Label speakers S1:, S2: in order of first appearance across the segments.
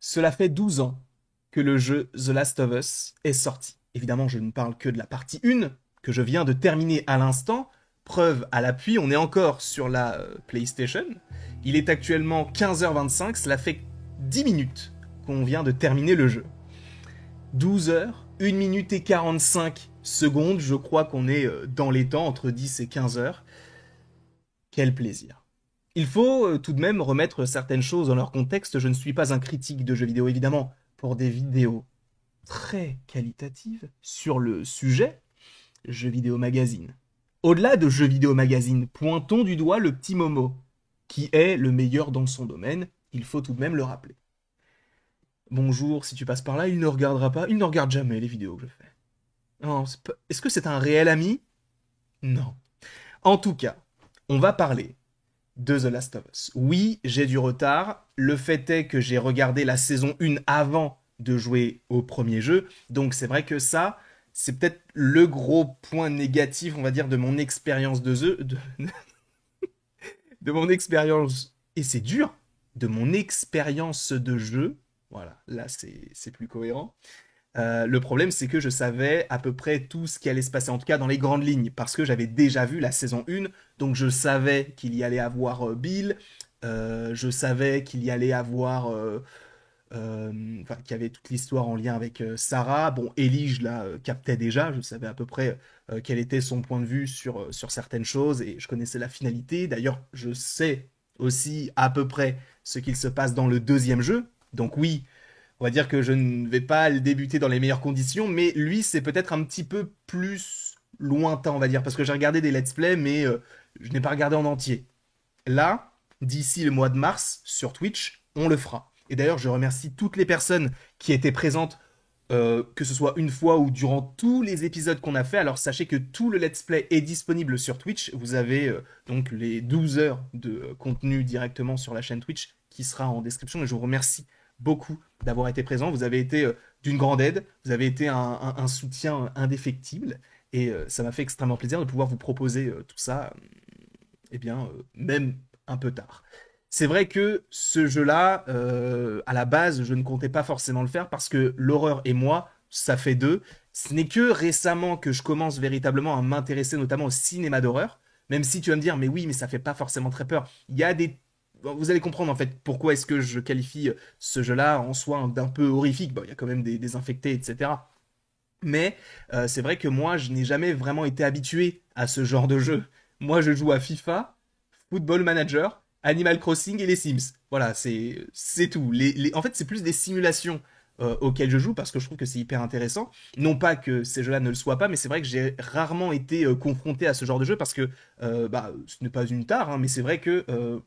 S1: Cela fait 12 ans que le jeu The Last of Us est sorti. Évidemment, je ne parle que de la partie 1, que je viens de terminer à l'instant. Preuve à l'appui, on est encore sur la PlayStation. Il est actuellement 15h25, cela fait 10 minutes qu'on vient de terminer le jeu. 12 heures, 1 minute et 45 secondes, je crois qu'on est dans les temps, entre 10 et 15 heures. Quel plaisir. Il faut tout de même remettre certaines choses dans leur contexte. Je ne suis pas un critique de jeux vidéo, évidemment. Pour des vidéos très qualitatives sur le sujet, Jeux Vidéo Magazine. Au-delà de Jeux Vidéo Magazine, pointons du doigt le petit Momo, qui est le meilleur dans son domaine, il faut tout de même le rappeler. Bonjour, si tu passes par là, il ne regardera pas, il ne regarde jamais les vidéos que je fais. Non, est-ce que c'est un réel ami? Non. En tout cas, on va parler de The Last of Us. Oui, j'ai du retard. Le fait est que j'ai regardé la saison 1 avant de jouer au premier jeu. Donc c'est vrai que ça, c'est peut-être le gros point négatif, on va dire, de mon expérience de jeu. De mon expérience. Et c'est dur. De mon expérience de jeu. Voilà, là c'est plus cohérent. Le problème, c'est que je savais à peu près tout ce qui allait se passer, en tout cas dans les grandes lignes, parce que j'avais déjà vu la saison 1, donc je savais qu'il y allait avoir Bill, je savais qu'il y allait avoir... enfin, qu'il y avait toute l'histoire en lien avec Sarah. Bon, Ellie, je la captais déjà, je savais à peu près quel était son point de vue sur certaines choses, et je connaissais la finalité. D'ailleurs, je sais aussi à peu près ce qu'il se passe dans le deuxième jeu, donc oui, on va dire que je ne vais pas le débuter dans les meilleures conditions, mais lui, c'est peut-être un petit peu plus lointain, on va dire, parce que j'ai regardé des let's play, mais je n'ai pas regardé en entier. Là, d'ici le mois de mars, sur Twitch, on le fera. Et d'ailleurs, je remercie toutes les personnes qui étaient présentes, que ce soit une fois ou durant tous les épisodes qu'on a fait. Alors sachez que tout le let's play est disponible sur Twitch. Vous avez donc les 12 heures de contenu directement sur la chaîne Twitch qui sera en description. Et je vous remercie beaucoup d'avoir été présent. Vous avez été d'une grande aide. Vous avez été un soutien indéfectible. Et ça m'a fait extrêmement plaisir de pouvoir vous proposer tout ça, eh bien, même un peu tard. C'est vrai que ce jeu-là, à la base, je ne comptais pas forcément le faire parce que l'horreur et moi, ça fait deux. Ce n'est que récemment que je commence véritablement à m'intéresser notamment au cinéma d'horreur. Même si tu vas me dire, mais oui, mais ça fait pas forcément très peur. Il y a des... Vous allez comprendre en fait pourquoi est-ce que je qualifie ce jeu-là en soi d'un peu horrifique. Bon, il y a quand même des infectés, etc. Mais c'est vrai que moi, je n'ai jamais vraiment été habitué à ce genre de jeu. Moi, je joue à FIFA, Football Manager, Animal Crossing et les Sims. Voilà, c'est tout. En fait, c'est plus des simulations auxquelles je joue parce que je trouve que c'est hyper intéressant. Non pas que ces jeux-là ne le soient pas, mais c'est vrai que j'ai rarement été confronté à ce genre de jeu parce que bah, ce n'est pas une tare, hein, mais c'est vrai que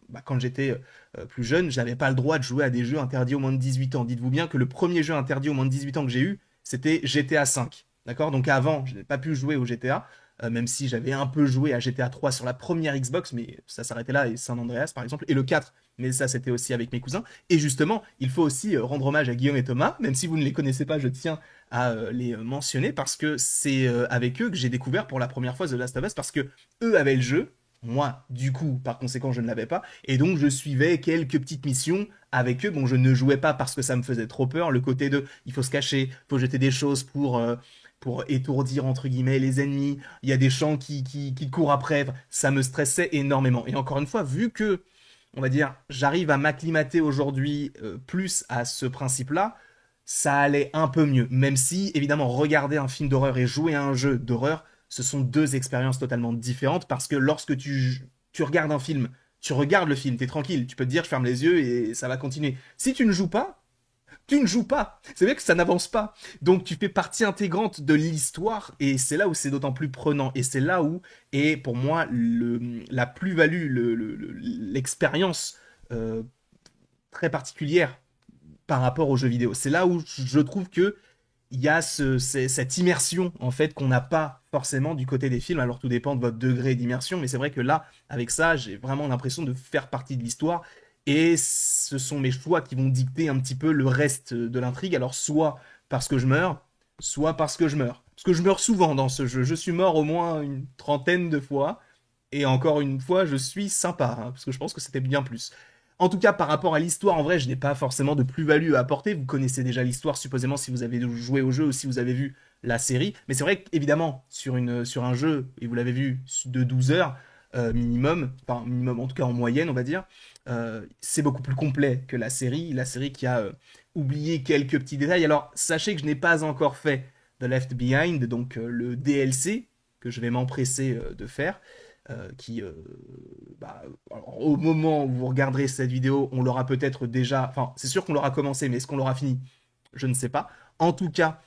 S1: bah, quand j'étais plus jeune, j'avais pas le droit de jouer à des jeux interdits aux moins de 18 ans. Dites-vous bien que le premier jeu interdit aux moins de 18 ans que j'ai eu, c'était GTA V. D'accord? Donc avant, je n'ai pas pu jouer au GTA. Même si j'avais un peu joué à GTA 3 sur la première Xbox, mais ça s'arrêtait là, et San Andreas par exemple, et le 4, mais ça c'était aussi avec mes cousins. Et justement, il faut aussi rendre hommage à Guillaume et Thomas, même si vous ne les connaissez pas, je tiens à les mentionner, parce que c'est avec eux que j'ai découvert pour la première fois The Last of Us, parce que eux avaient le jeu, moi, du coup, par conséquent, je ne l'avais pas, et donc je suivais quelques petites missions avec eux. Bon, je ne jouais pas parce que ça me faisait trop peur, le côté de, il faut se cacher, il faut jeter des choses pour étourdir entre guillemets les ennemis, il y a des champs qui courent après, ça me stressait énormément. Et encore une fois, vu que, on va dire, j'arrive à m'acclimater aujourd'hui plus à ce principe-là, ça allait un peu mieux. Même si, évidemment, regarder un film d'horreur et jouer à un jeu d'horreur, ce sont deux expériences totalement différentes parce que lorsque tu regardes un film, tu regardes le film, t'es tranquille, tu peux te dire je ferme les yeux et ça va continuer. Si tu ne joues pas, tu ne joues pas. C'est vrai que ça n'avance pas. Donc tu fais partie intégrante de l'histoire et c'est là où c'est d'autant plus prenant. Et c'est là où est pour moi la plus-value, l'expérience euh, très particulière par rapport aux jeux vidéo. C'est là où je trouve que il y a cette immersion en fait qu'on n'a pas forcément du côté des films. Alors tout dépend de votre degré d'immersion, mais c'est vrai que là, avec ça, j'ai vraiment l'impression de faire partie de l'histoire. Et ce sont mes choix qui vont dicter un petit peu le reste de l'intrigue. Alors soit parce que je meurs, soit parce que je meurs. Parce que je meurs souvent dans ce jeu. Je suis mort au moins une trentaine de fois. Et encore une fois, je suis sympa, hein, parce que je pense que c'était bien plus. En tout cas, par rapport à l'histoire, en vrai, je n'ai pas forcément de plus-value à apporter. Vous connaissez déjà l'histoire, supposément, si vous avez joué au jeu ou si vous avez vu la série. Mais c'est vrai qu'évidemment, sur un jeu, et vous l'avez vu, de 12 heures minimum, enfin minimum en tout cas en moyenne, on va dire, c'est beaucoup plus complet que la série qui a oublié quelques petits détails. Alors, sachez que je n'ai pas encore fait The Left Behind, donc le DLC que je vais m'empresser de faire qui, bah, alors, au moment où vous regarderez cette vidéo, on l'aura peut-être déjà, enfin, c'est sûr qu'on l'aura commencé, mais est-ce qu'on l'aura fini? Je ne sais pas. En tout cas,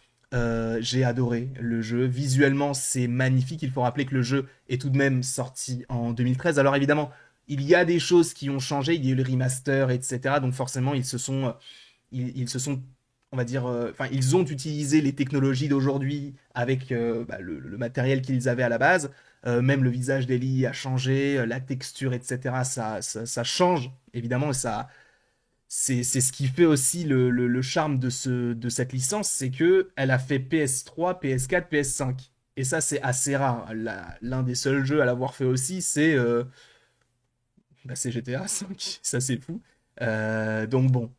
S1: j'ai adoré le jeu. Visuellement, c'est magnifique. Il faut rappeler que le jeu est tout de même sorti en 2013. Alors évidemment, il y a des choses qui ont changé. Il y a eu le remaster, etc. Donc forcément, ils se sont, on va dire, enfin, ils ont utilisé les technologies d'aujourd'hui avec bah, le matériel qu'ils avaient à la base. Même le visage d'Ellie a changé, la texture, etc. Ça change, évidemment, et ça, c'est ce qui fait aussi le charme de cette licence, c'est que elle a fait PS3, PS4, PS5. Et ça, c'est assez rare. L'un des seuls jeux à l'avoir fait aussi, c'est GTA 5. Ça, c'est fou. Donc bon,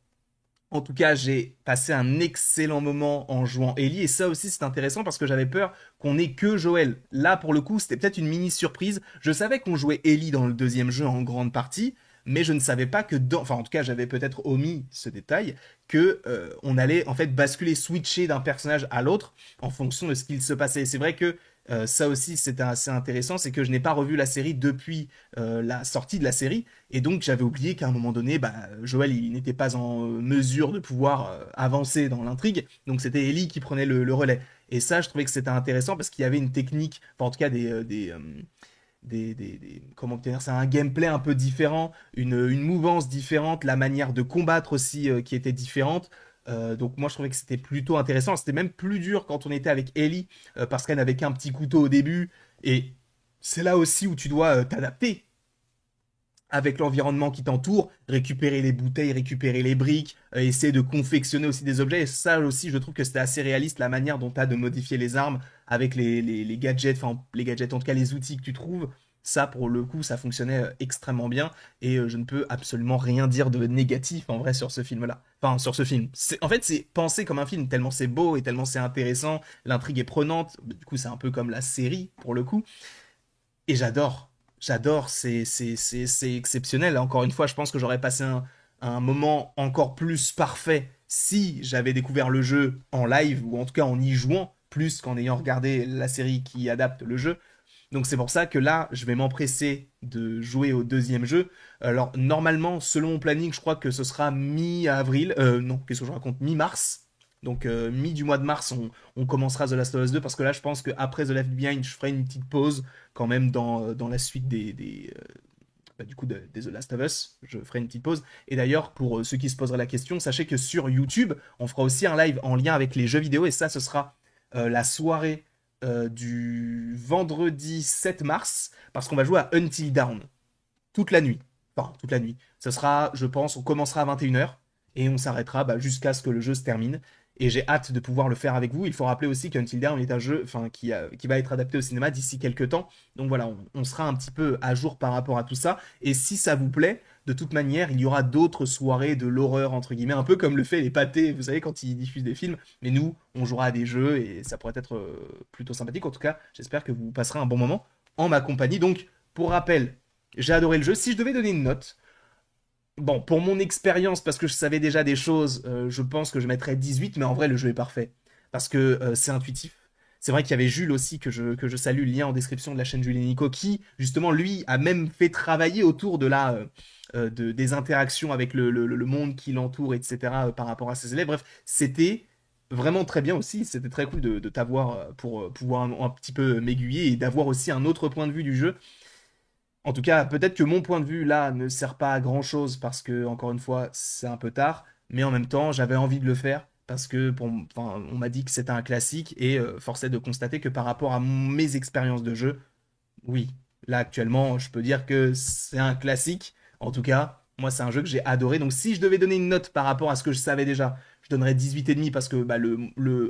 S1: en tout cas, j'ai passé un excellent moment en jouant Ellie, et ça aussi c'est intéressant parce que j'avais peur qu'on ait que Joël. Là, pour le coup, c'était peut-être une mini surprise. Je savais qu'on jouait Ellie dans le deuxième jeu en grande partie, mais je ne savais pas que enfin en tout cas, j'avais peut-être omis ce détail que on allait en fait basculer, switcher d'un personnage à l'autre en fonction de ce qu'il se passait. C'est vrai que ça aussi c'était assez intéressant, c'est que je n'ai pas revu la série depuis la sortie de la série. Et donc j'avais oublié qu'à un moment donné, bah, Joël il n'était pas en mesure de pouvoir avancer dans l'intrigue, donc c'était Ellie qui prenait le relais. Et ça, je trouvais que c'était intéressant parce qu'il y avait une technique, enfin, en tout cas comment dire, c'est un gameplay un peu différent, une mouvance différente, la manière de combattre aussi qui était différente. Donc moi je trouvais que c'était plutôt intéressant. C'était même plus dur quand on était avec Ellie parce qu'elle n'avait qu'un petit couteau au début. Et c'est là aussi où tu dois t'adapter avec l'environnement qui t'entoure, récupérer les bouteilles, récupérer les briques, essayer de confectionner aussi des objets. Et ça aussi, je trouve que c'était assez réaliste la manière dont tu as de modifier les armes avec les gadgets, enfin les gadgets, en tout cas les outils que tu trouves. Ça, pour le coup, ça fonctionnait extrêmement bien et je ne peux absolument rien dire de négatif en vrai sur ce film-là. Enfin, sur ce film. En fait, c'est pensé comme un film, tellement c'est beau et tellement c'est intéressant, l'intrigue est prenante. Du coup, c'est un peu comme la série, pour le coup. Et j'adore. J'adore, c'est exceptionnel. Encore une fois, je pense que j'aurais passé un moment encore plus parfait si j'avais découvert le jeu en live, ou en tout cas en y jouant, plus qu'en ayant regardé la série qui adapte le jeu. Donc c'est pour ça que là, je vais m'empresser de jouer au deuxième jeu. Alors normalement, selon mon planning, je crois que ce sera mi-avril. Non, qu'est-ce que je raconte? Mi-mars. Donc mi du mois de mars, on commencera The Last of Us 2 parce que là, je pense qu'après The Left Behind, je ferai une petite pause quand même dans la suite bah, du coup des The Last of Us. Je ferai une petite pause. Et d'ailleurs, pour ceux qui se poseraient la question, sachez que sur YouTube, on fera aussi un live en lien avec les jeux vidéo et ça, ce sera la soirée du vendredi 7 mars parce qu'on va jouer à Until Dawn toute la nuit. Enfin, toute la nuit. Ce sera, je pense, on commencera à 21 h et on s'arrêtera bah, jusqu'à ce que le jeu se termine. Et j'ai hâte de pouvoir le faire avec vous. Il faut rappeler aussi qu'Until Dawn est un jeu enfin, qui va être adapté au cinéma d'ici quelques temps. Donc voilà, on sera un petit peu à jour par rapport à tout ça. Et si ça vous plaît, de toute manière, il y aura d'autres soirées de l'horreur, entre guillemets, un peu comme le fait les pâtés, vous savez, quand ils diffusent des films. Mais nous, on jouera à des jeux et ça pourrait être plutôt sympathique. En tout cas, j'espère que vous passerez un bon moment en ma compagnie. Donc, pour rappel, j'ai adoré le jeu. Si je devais donner une note, bon, pour mon expérience, parce que je savais déjà des choses, je pense que je mettrais 18, mais en vrai, le jeu est parfait. Parce que c'est intuitif. C'est vrai qu'il y avait Jules aussi, que je salue, lien en description de la chaîne Jules et Nico, qui, justement, lui, a même fait travailler autour de des interactions avec le monde qui l'entoure, etc., par rapport à ses élèves. Bref, c'était vraiment très bien aussi. C'était très cool de t'avoir pour pouvoir un petit peu m'aiguiller et d'avoir aussi un autre point de vue du jeu. En tout cas, peut-être que mon point de vue là ne sert pas à grand chose parce que, encore une fois, c'est un peu tard, mais en même temps, j'avais envie de le faire parce que enfin, on m'a dit que c'était un classique et force est de constater que par rapport à mes expériences de jeu, oui, là actuellement, je peux dire que c'est un classique. En tout cas, moi, c'est un jeu que j'ai adoré. Donc, si je devais donner une note par rapport à ce que je savais déjà, je donnerais 18,5 parce que bah, le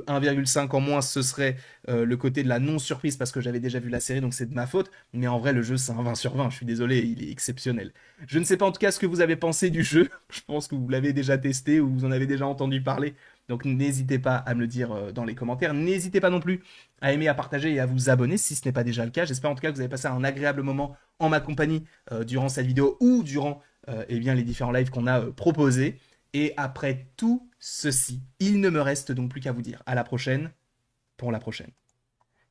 S1: 1,5 en moins, ce serait le côté de la non-surprise parce que j'avais déjà vu la série, donc c'est de ma faute. Mais en vrai, le jeu, c'est un 20 sur 20. Je suis désolé, il est exceptionnel. Je ne sais pas en tout cas ce que vous avez pensé du jeu. Je pense que vous l'avez déjà testé ou vous en avez déjà entendu parler. Donc n'hésitez pas à me le dire dans les commentaires. N'hésitez pas non plus à aimer, à partager et à vous abonner si ce n'est pas déjà le cas. J'espère en tout cas que vous avez passé un agréable moment en ma compagnie durant cette vidéo ou durant eh bien, les différents lives qu'on a proposés. Et après tout ceci, il ne me reste donc plus qu'à vous dire à la prochaine pour la prochaine.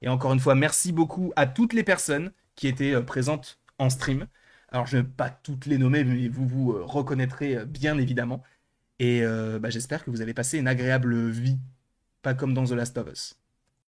S1: Et encore une fois, merci beaucoup à toutes les personnes qui étaient présentes en stream. Alors, je ne vais pas toutes les nommer, mais vous vous reconnaîtrez bien évidemment. Et bah, j'espère que vous avez passé une agréable vie, pas comme dans The Last of Us.